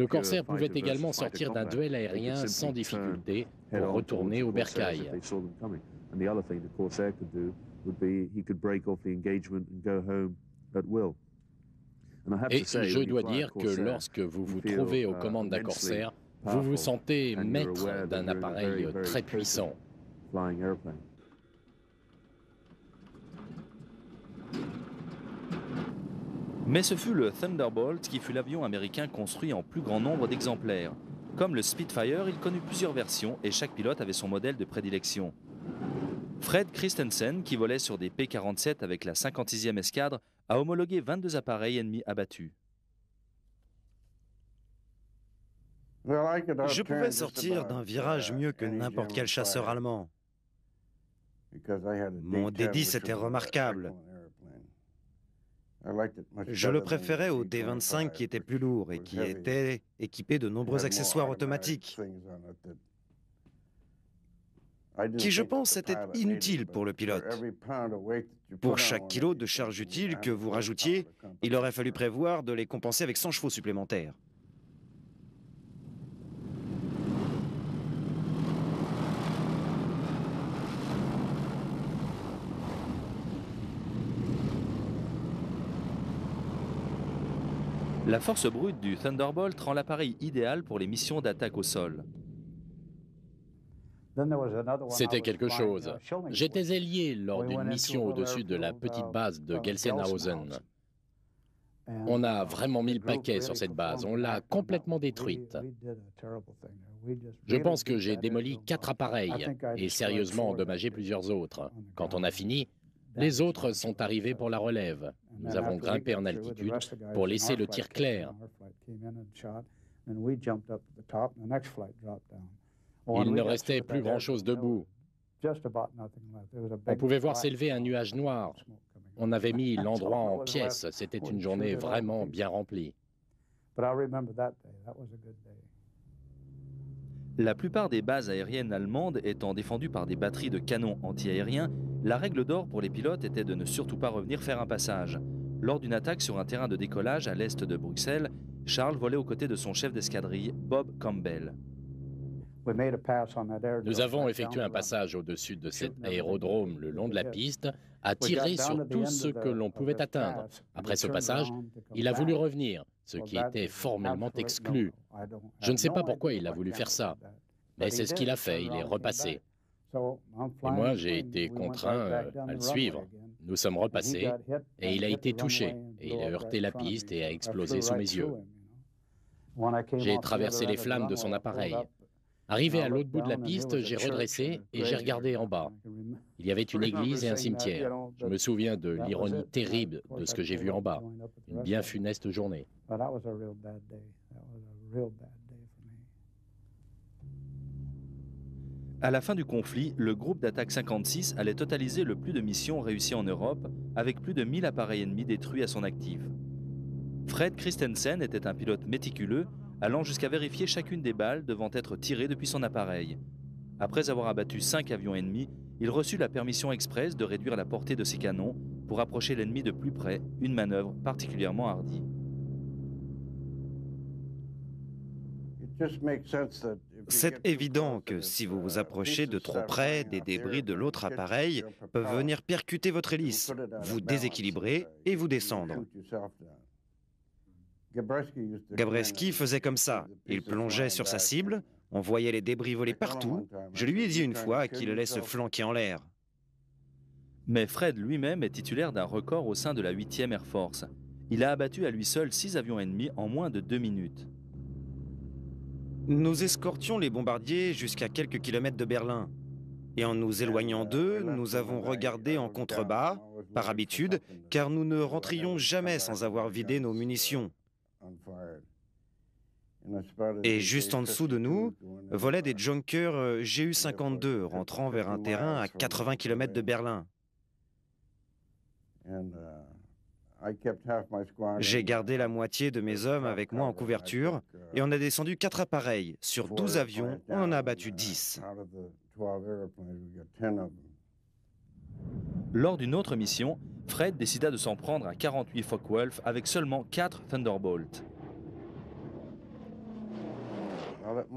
Corsair pouvait également sortir d'un duel aérien sans difficulté pour retourner au bercail. Et je dois dire que lorsque vous vous trouvez aux commandes d'un Corsair, vous vous sentez maître d'un appareil très puissant. Mais ce fut le Thunderbolt qui fut l'avion américain construit en plus grand nombre d'exemplaires. Comme le Spitfire, il connut plusieurs versions et chaque pilote avait son modèle de prédilection. Fred Christensen, qui volait sur des P-47 avec la 56e escadre, a homologué 22 appareils ennemis abattus. Je pouvais sortir d'un virage mieux que n'importe quel chasseur allemand. Mon D-10 était remarquable. Je le préférais au D-25 qui était plus lourd et qui était équipé de nombreux accessoires automatiques, qui je pense étaient inutiles pour le pilote. Pour chaque kilo de charge utile que vous rajoutiez, il aurait fallu prévoir de les compenser avec 100 chevaux supplémentaires. La force brute du Thunderbolt rend l'appareil idéal pour les missions d'attaque au sol. C'était quelque chose. J'étais ailier lors d'une mission au-dessus de la petite base de Gelsenhausen. On a vraiment mis le paquet sur cette base, on l'a complètement détruite. Je pense que j'ai démoli 4 appareils et sérieusement endommagé plusieurs autres. Quand on a fini, les autres sont arrivés pour la relève. Nous avons grimpé en altitude pour laisser le tir clair. Il ne restait plus grand-chose debout. On pouvait voir s'élever un nuage noir. On avait mis l'endroit en pièces. C'était une journée vraiment bien remplie. La plupart des bases aériennes allemandes étant défendues par des batteries de canons anti-aériens, la règle d'or pour les pilotes était de ne surtout pas revenir faire un passage. Lors d'une attaque sur un terrain de décollage à l'est de Bruxelles, Charles volait aux côtés de son chef d'escadrille, Bob Campbell. Nous avons effectué un passage au-dessus de cet aérodrome le long de la piste, à tirer sur tout ce que l'on pouvait atteindre. Après ce passage, il a voulu revenir, ce qui était formellement exclu. Je ne sais pas pourquoi il a voulu faire ça, mais c'est ce qu'il a fait, il est repassé. Et moi, j'ai été contraint à le suivre. Nous sommes repassés et il a été touché. Et il a heurté la piste et a explosé sous mes yeux. J'ai traversé les flammes de son appareil. Arrivé à l'autre bout de la piste, j'ai redressé et j'ai regardé en bas. Il y avait une église et un cimetière. Je me souviens de l'ironie terrible de ce que j'ai vu en bas. Une bien funeste journée. À la fin du conflit, le groupe d'attaque 56 allait totaliser le plus de missions réussies en Europe, avec plus de 1000 appareils ennemis détruits à son actif. Fred Christensen était un pilote méticuleux, allant jusqu'à vérifier chacune des balles devant être tirées depuis son appareil. Après avoir abattu 5 avions ennemis, il reçut la permission express de réduire la portée de ses canons pour approcher l'ennemi de plus près, une manœuvre particulièrement hardie. C'est évident que si vous vous approchez de trop près, des débris de l'autre appareil peuvent venir percuter votre hélice, vous déséquilibrer et vous descendre. Gabreski faisait comme ça. Il plongeait sur sa cible, on voyait les débris voler partout. Je lui ai dit une fois qu'il allait se flanquer en l'air. Mais Fred lui-même est titulaire d'un record au sein de la 8e Air Force. Il a abattu à lui seul 6 avions ennemis en moins de 2 minutes. Nous escortions les bombardiers jusqu'à quelques kilomètres de Berlin. Et en nous éloignant d'eux, nous avons regardé en contrebas, par habitude, car nous ne rentrions jamais sans avoir vidé nos munitions. Et juste en dessous de nous, volaient des Junkers GU-52 rentrant vers un terrain à 80 km de Berlin. J'ai gardé la moitié de mes hommes avec moi en couverture et on a descendu 4 appareils. Sur 12 avions, on en a abattu 10. Lors d'une autre mission, Fred décida de s'en prendre à 48 Focke-Wulf avec seulement 4 Thunderbolt.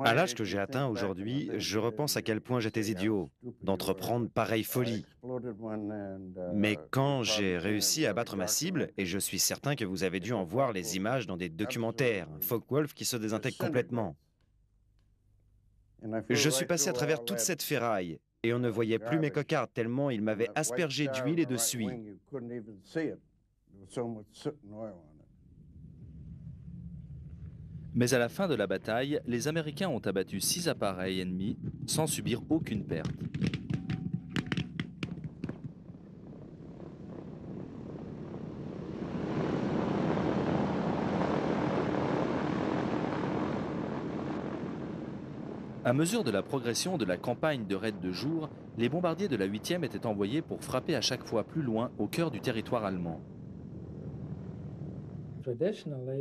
À l'âge que j'ai atteint aujourd'hui, je repense à quel point j'étais idiot d'entreprendre pareille folie. Mais quand j'ai réussi à battre ma cible, et je suis certain que vous avez dû en voir les images dans des documentaires, Focke-Wulf qui se désintègre complètement. Je suis passé à travers toute cette ferraille, et on ne voyait plus mes cocardes tellement il m'avait aspergé d'huile et de suie. Mais à la fin de la bataille, les Américains ont abattu 6 appareils ennemis sans subir aucune perte. À mesure de la progression de la campagne de raid de jour, les bombardiers de la 8e étaient envoyés pour frapper à chaque fois plus loin au cœur du territoire allemand.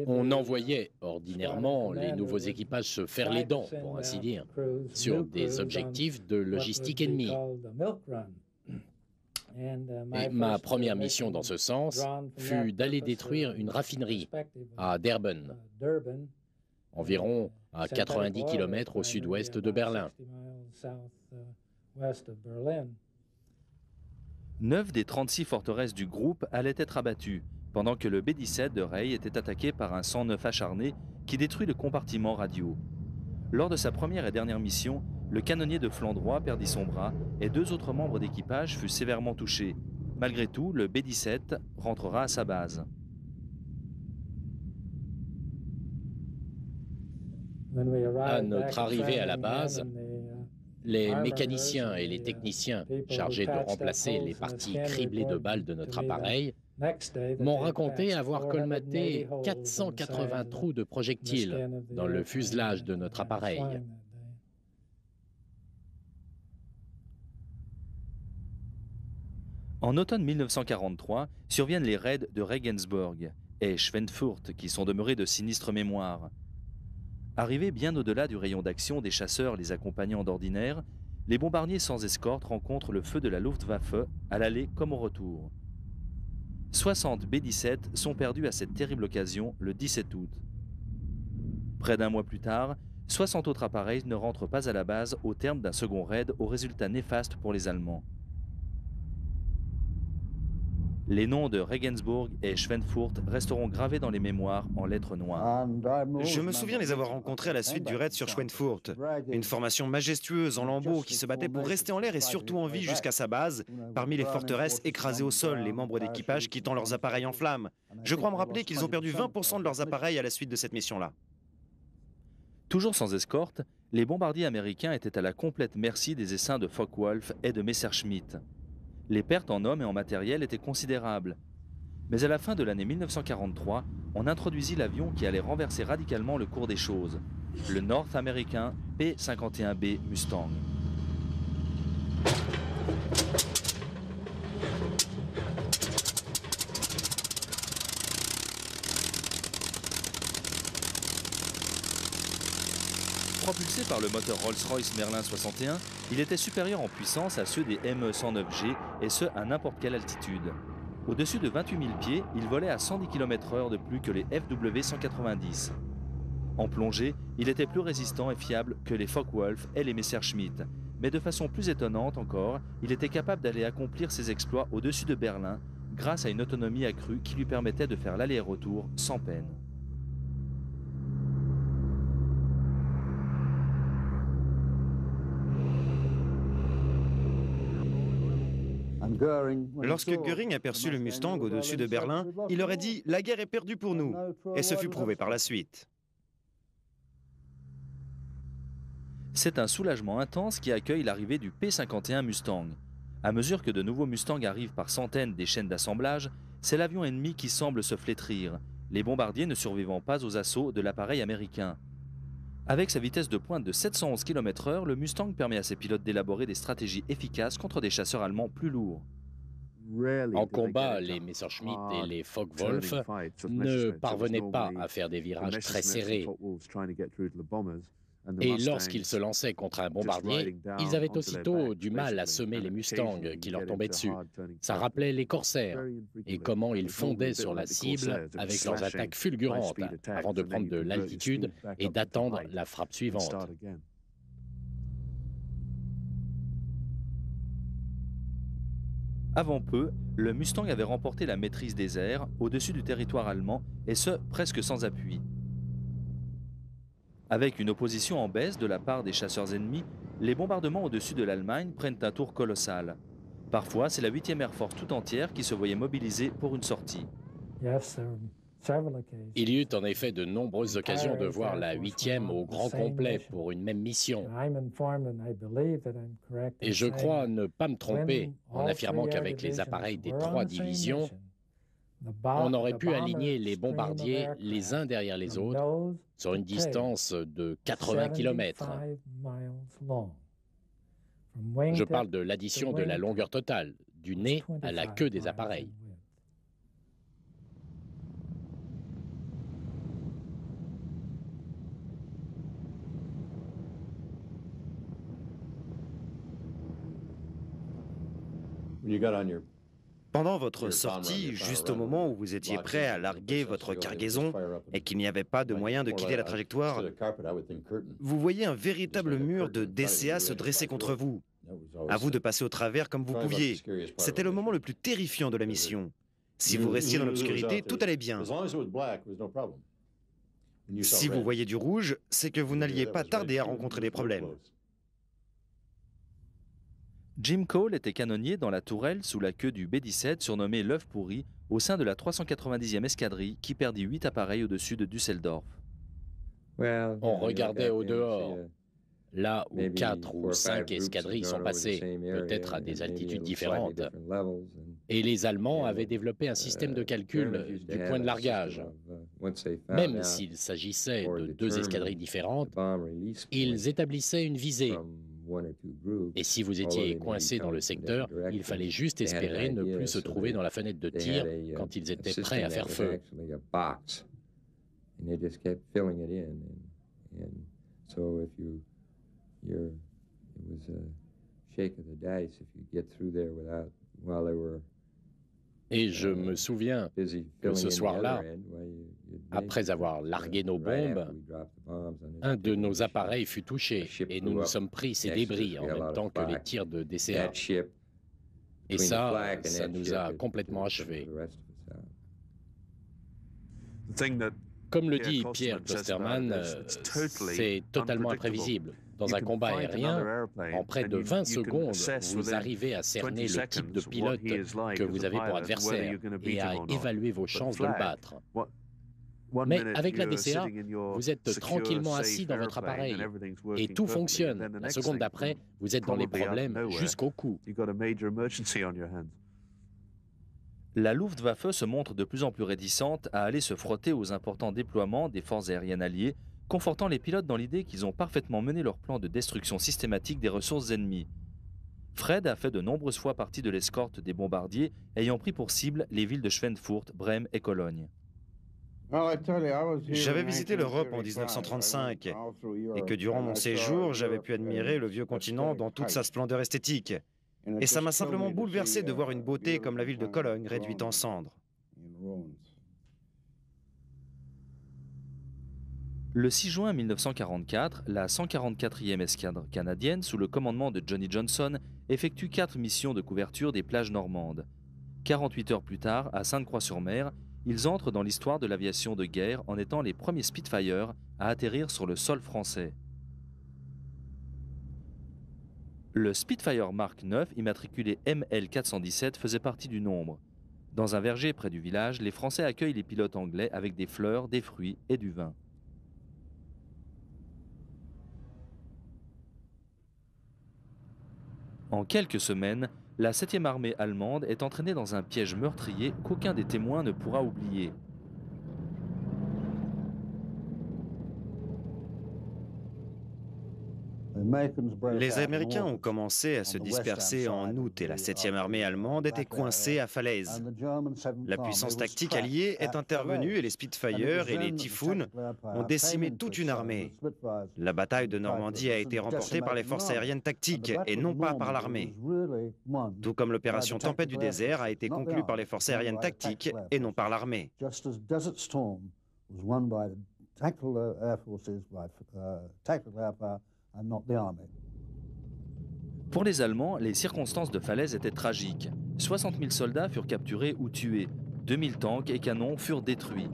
On envoyait ordinairement les nouveaux équipages se faire les dents, pour ainsi dire, sur des objectifs de logistique ennemie. Et ma première mission dans ce sens fut d'aller détruire une raffinerie à Durban, environ à 90 km au sud-ouest de Berlin. 9 des 36 forteresses du groupe allaient être abattues, pendant que le B-17 de Rey était attaqué par un 109 acharné qui détruit le compartiment radio. Lors de sa première et dernière mission, le canonnier de flanc droit perdit son bras et 2 autres membres d'équipage furent sévèrement touchés. Malgré tout, le B-17 rentrera à sa base. À notre arrivée à la base, les mécaniciens et les techniciens chargés de remplacer les parties criblées de balles de notre appareil m'ont raconté avoir colmaté 480 trous de projectiles dans le fuselage de notre appareil. En automne 1943, surviennent les raids de Regensburg et Schweinfurt qui sont demeurés de sinistre mémoire. Arrivés bien au-delà du rayon d'action des chasseurs les accompagnant d'ordinaire, les bombardiers sans escorte rencontrent le feu de la Luftwaffe à l'aller comme au retour. 60 B-17 sont perdus à cette terrible occasion le 17 août. Près d'un mois plus tard, 60 autres appareils ne rentrent pas à la base au terme d'un second raid aux résultats néfastes pour les Allemands. Les noms de Regensburg et Schweinfurt resteront gravés dans les mémoires en lettres noires. Je me souviens les avoir rencontrés à la suite du raid sur Schweinfurt. Une formation majestueuse en lambeaux qui se battait pour rester en l'air et surtout en vie jusqu'à sa base, parmi les forteresses écrasées au sol, les membres d'équipage quittant leurs appareils en flammes. Je crois me rappeler qu'ils ont perdu 20% de leurs appareils à la suite de cette mission-là. Toujours sans escorte, les bombardiers américains étaient à la complète merci des essaims de Focke-Wulf et de Messerschmitt. Les pertes en hommes et en matériel étaient considérables. Mais à la fin de l'année 1943, on introduisit l'avion qui allait renverser radicalement le cours des choses, le nord-américain P-51B Mustang. Propulsé par le moteur Rolls-Royce Merlin 61, il était supérieur en puissance à ceux des ME-109G et ce à n'importe quelle altitude. Au-dessus de 28 000 pieds, il volait à 110 km/h de plus que les FW-190. En plongée, il était plus résistant et fiable que les Focke-Wulf et les Messerschmitt. Mais de façon plus étonnante encore, il était capable d'aller accomplir ses exploits au-dessus de Berlin grâce à une autonomie accrue qui lui permettait de faire l'aller et retour sans peine. Lorsque Göring aperçut le Mustang au-dessus de Berlin, il aurait dit « La guerre est perdue pour nous » et ce fut prouvé par la suite. C'est un soulagement intense qui accueille l'arrivée du P-51 Mustang. À mesure que de nouveaux Mustangs arrivent par centaines des chaînes d'assemblage, c'est l'avion ennemi qui semble se flétrir, les bombardiers ne survivant pas aux assauts de l'appareil américain. Avec sa vitesse de pointe de 711 km/h, le Mustang permet à ses pilotes d'élaborer des stratégies efficaces contre des chasseurs allemands plus lourds. En combat, les Messerschmitt et les Focke-Wulf ne parvenaient pas à faire des virages très serrés. Et lorsqu'ils se lançaient contre un bombardier, ils avaient aussitôt du mal à semer les Mustangs qui leur tombaient dessus. Ça rappelait les corsaires et comment ils fondaient sur la cible avec leurs attaques fulgurantes avant de prendre de l'altitude et d'attendre la frappe suivante. Avant peu, le Mustang avait remporté la maîtrise des airs au-dessus du territoire allemand et ce, presque sans appui. Avec une opposition en baisse de la part des chasseurs ennemis, les bombardements au-dessus de l'Allemagne prennent un tour colossal. Parfois, c'est la 8e Air Force tout entière qui se voyait mobilisée pour une sortie. Il y eut en effet de nombreuses occasions de voir la 8e au grand complet pour une même mission. Et je crois ne pas me tromper en affirmant qu'avec les appareils des 3 divisions, on aurait pu aligner les bombardiers les uns derrière les autres sur une distance de 80 km. Je parle de l'addition de la longueur totale, du nez à la queue des appareils. Pendant votre sortie, juste au moment où vous étiez prêt à larguer votre cargaison et qu'il n'y avait pas de moyen de quitter la trajectoire, vous voyez un véritable mur de DCA se dresser contre vous. À vous de passer au travers comme vous pouviez. C'était le moment le plus terrifiant de la mission. Si vous restiez dans l'obscurité, tout allait bien. Si vous voyez du rouge, c'est que vous n'alliez pas tarder à rencontrer des problèmes. Jim Cole était canonnier dans la tourelle sous la queue du B-17 surnommé l'œuf pourri au sein de la 390e escadrille qui perdit 8 appareils au-dessus de Düsseldorf. On regardait au dehors, là où 4 ou 5 escadrilles sont passées, peut-être à des altitudes différentes. Et les Allemands avaient développé un système de calcul du point de largage. Même s'il s'agissait de 2 escadrilles différentes, ils établissaient une visée. Et si vous étiez coincé dans le secteur, il fallait juste espérer ne plus se trouver dans la fenêtre de tir quand ils étaient prêts à faire feu. Et je me souviens que ce soir-là, après avoir largué nos bombes, un de nos appareils fut touché et nous nous sommes pris ces débris en même temps que les tirs de DCA. Et ça nous a complètement achevés. Comme le dit Pierre Klosterman, c'est totalement imprévisible. Dans un combat aérien, en près de 20 secondes, vous arrivez à cerner le type de pilote que vous avez pour adversaire et à évaluer vos chances de le battre. Mais avec la DCA, vous êtes tranquillement assis dans votre appareil et tout fonctionne. La seconde d'après, vous êtes dans les problèmes jusqu'au cou. La Luftwaffe se montre de plus en plus réticente à aller se frotter aux importants déploiements des forces aériennes alliées, confortant les pilotes dans l'idée qu'ils ont parfaitement mené leur plan de destruction systématique des ressources ennemies. Fred a fait de nombreuses fois partie de l'escorte des bombardiers ayant pris pour cible les villes de Schweinfurt, Brême et Cologne. J'avais visité l'Europe en 1935 et que durant mon séjour, j'avais pu admirer le vieux continent dans toute sa splendeur esthétique. Et ça m'a simplement bouleversé de voir une beauté comme la ville de Cologne réduite en cendres. Le 6 juin 1944, la 144e escadre canadienne, sous le commandement de Johnny Johnson, effectue 4 missions de couverture des plages normandes. 48 heures plus tard, à Sainte-Croix-sur-Mer, ils entrent dans l'histoire de l'aviation de guerre en étant les premiers Spitfire à atterrir sur le sol français. Le Spitfire Mark IX, immatriculé ML417, faisait partie du nombre. Dans un verger près du village, les Français accueillent les pilotes anglais avec des fleurs, des fruits et du vin. En quelques semaines, la 7e armée allemande est entraînée dans un piège meurtrier qu'aucun des témoins ne pourra oublier. Les Américains ont commencé à se disperser en août et la 7e armée allemande était coincée à Falaise. La puissance tactique alliée est intervenue et les Spitfire et les Typhoon ont décimé toute une armée. La bataille de Normandie a été remportée par les forces aériennes tactiques et non pas par l'armée. Tout comme l'opération Tempête du désert a été conclue par les forces aériennes tactiques et non par l'armée. Pour les Allemands, les circonstances de Falaise étaient tragiques. 60 000 soldats furent capturés ou tués. 2000 tanks et canons furent détruits.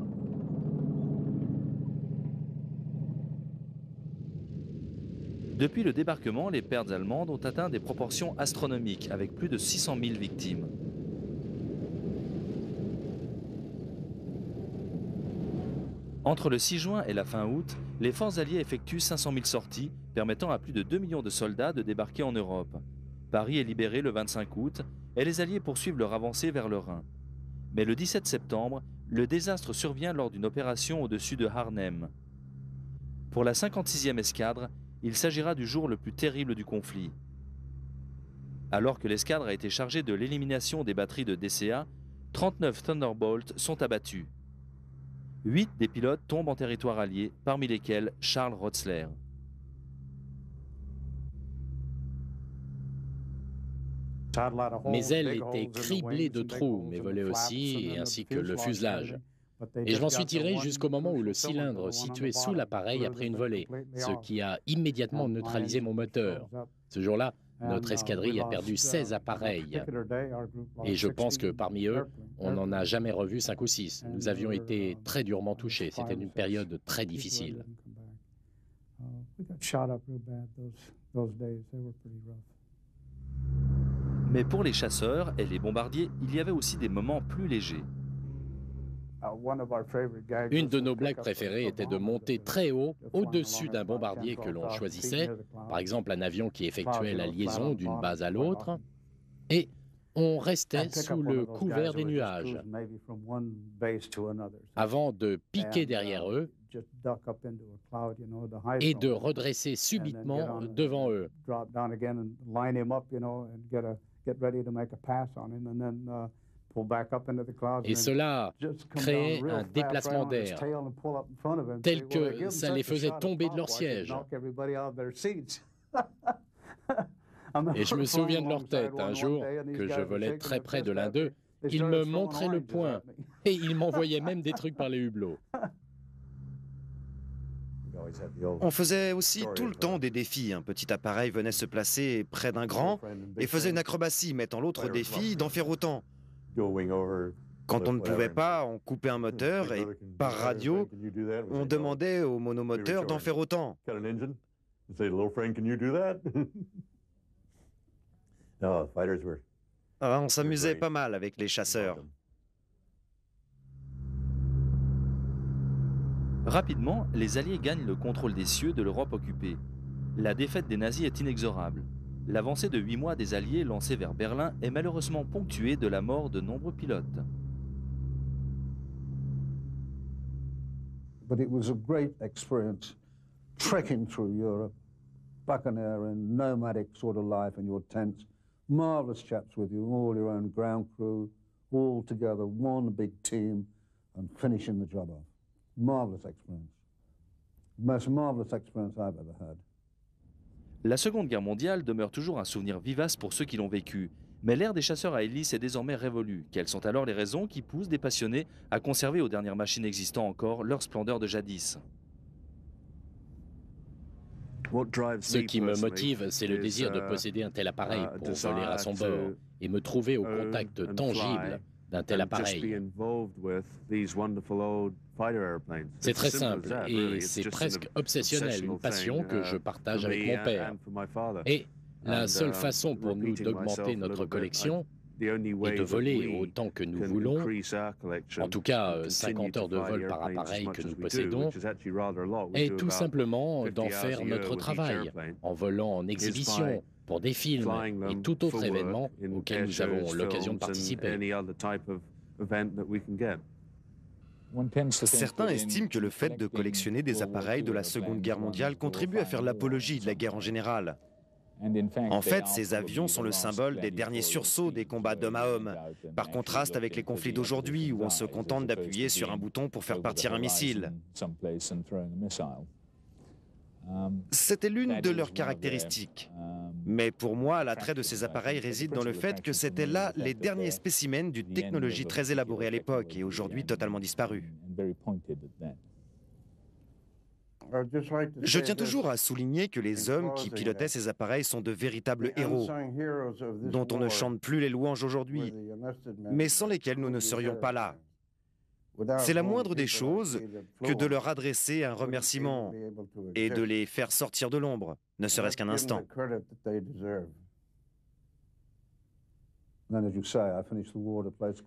Depuis le débarquement, les pertes allemandes ont atteint des proportions astronomiques, avec plus de 600 000 victimes. Entre le 6 juin et la fin août, les forces alliées effectuent 500 000 sorties, permettant à plus de 2 millions de soldats de débarquer en Europe. Paris est libéré le 25 août et les alliés poursuivent leur avancée vers le Rhin. Mais le 17 septembre, le désastre survient lors d'une opération au-dessus de Arnhem. Pour la 56e escadre, il s'agira du jour le plus terrible du conflit. Alors que l'escadre a été chargée de l'élimination des batteries de DCA, 39 Thunderbolts sont abattus. 8 des pilotes tombent en territoire allié, parmi lesquels Charles Rotzler. Mes ailes étaient criblées de trous, mes volets aussi, ainsi que le fuselage. Et je m'en suis tiré jusqu'au moment où le cylindre situé sous l'appareil a pris une volée, ce qui a immédiatement neutralisé mon moteur. Ce jour-là, notre escadrille a perdu 16 appareils. Et je pense que parmi eux, on n'en a jamais revu 5 ou 6. Nous avions été très durement touchés. C'était une période très difficile. Mais pour les chasseurs et les bombardiers, il y avait aussi des moments plus légers. Une de nos blagues préférées était de monter très haut, au-dessus d'un bombardier que l'on choisissait, par exemple un avion qui effectuait la liaison d'une base à l'autre, et on restait sous le couvert des nuages, avant de piquer derrière eux et de redresser subitement devant eux. Et cela créait un déplacement d'air, tel que ça les faisait tomber de leur siège. Et je me souviens de leur tête, un jour, que je volais très près de l'un d'eux, ils me montraient le poing, et ils m'envoyaient même des trucs par les hublots. On faisait aussi tout le temps des défis. Un petit appareil venait se placer près d'un grand et faisait une acrobatie, mettant l'autre défi d'en faire autant. Quand on ne pouvait pas, on coupait un moteur et par radio, on demandait au monomoteur d'en faire autant. On s'amusait pas mal avec les chasseurs. Rapidement, les Alliés gagnent le contrôle des cieux de l'Europe occupée. La défaite des nazis est inexorable. L'avancée de 8 mois des Alliés lancée vers Berlin est malheureusement ponctuée de la mort de nombreux pilotes. But it was a great experience, trekking through Europe, buccaneering, nomadic sort of life in your tents, marvelous chaps with you, all your own ground crew, all together, one big team, and finishing the job off. Marvelous experience. Most marvelous experience I've ever had. La Seconde Guerre mondiale demeure toujours un souvenir vivace pour ceux qui l'ont vécu. Mais l'ère des chasseurs à hélice est désormais révolue. Quelles sont alors les raisons qui poussent des passionnés à conserver aux dernières machines existant encore leur splendeur de jadis? Ce qui me motive, c'est le désir de posséder un tel appareil pour voler à son bord et me trouver au contact tangible d'un tel appareil. C'est très simple et c'est presque obsessionnel, une passion que je partage avec mon père. Et la seule façon pour nous d'augmenter notre collection est de voler autant que nous voulons, en tout cas 50 heures de vol par appareil que nous possédons, et tout simplement d'en faire notre travail, en volant en exhibition, pour des films et tout autre événement auquel nous avons l'occasion de participer. Certains estiment que le fait de collectionner des appareils de la Seconde Guerre mondiale contribue à faire l'apologie de la guerre en général. En fait, ces avions sont le symbole des derniers sursauts des combats d'homme à homme, par contraste avec les conflits d'aujourd'hui où on se contente d'appuyer sur un bouton pour faire partir un missile. C'était l'une de leurs caractéristiques. Mais pour moi, l'attrait de ces appareils réside dans le fait que c'étaient là les derniers spécimens d'une technologie très élaborée à l'époque et aujourd'hui totalement disparue. Je tiens toujours à souligner que les hommes qui pilotaient ces appareils sont de véritables héros, dont on ne chante plus les louanges aujourd'hui, mais sans lesquels nous ne serions pas là. C'est la moindre des choses que de leur adresser un remerciement et de les faire sortir de l'ombre, ne serait-ce qu'un instant.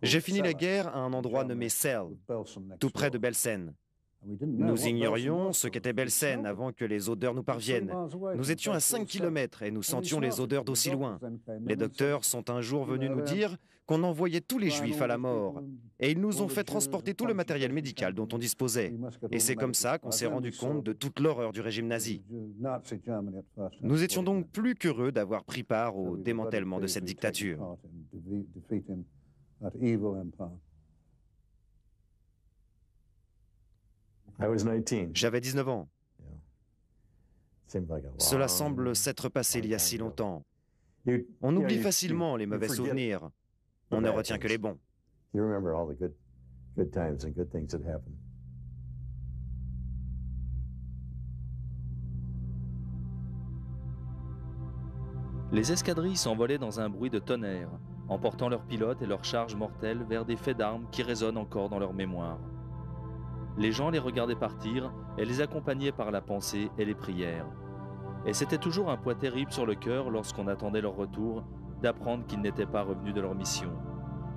J'ai fini la guerre à un endroit nommé Celle, tout près de Belsen. Nous ignorions ce qu'était Belsen avant que les odeurs nous parviennent. Nous étions à 5 km et nous sentions les odeurs d'aussi loin. Les docteurs sont un jour venus nous dire qu'on envoyait tous les Juifs à la mort. Et ils nous ont fait transporter tout le matériel médical dont on disposait. Et c'est comme ça qu'on s'est rendu compte de toute l'horreur du régime nazi. Nous étions donc plus qu'heureux d'avoir pris part au démantèlement de cette dictature. J'avais 19 ans. Cela semble s'être passé il y a si longtemps. On oublie facilement les mauvais souvenirs. On ne retient que les bons. Les escadrilles s'envolaient dans un bruit de tonnerre, emportant leurs pilotes et leurs charges mortelles vers des faits d'armes qui résonnent encore dans leur mémoire. Les gens les regardaient partir et les accompagnaient par la pensée et les prières. Et c'était toujours un poids terrible sur le cœur lorsqu'on attendait leur retour, d'apprendre qu'ils n'étaient pas revenus de leur mission.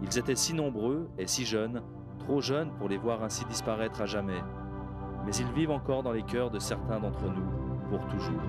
Ils étaient si nombreux et si jeunes, trop jeunes pour les voir ainsi disparaître à jamais. Mais ils vivent encore dans les cœurs de certains d'entre nous, pour toujours.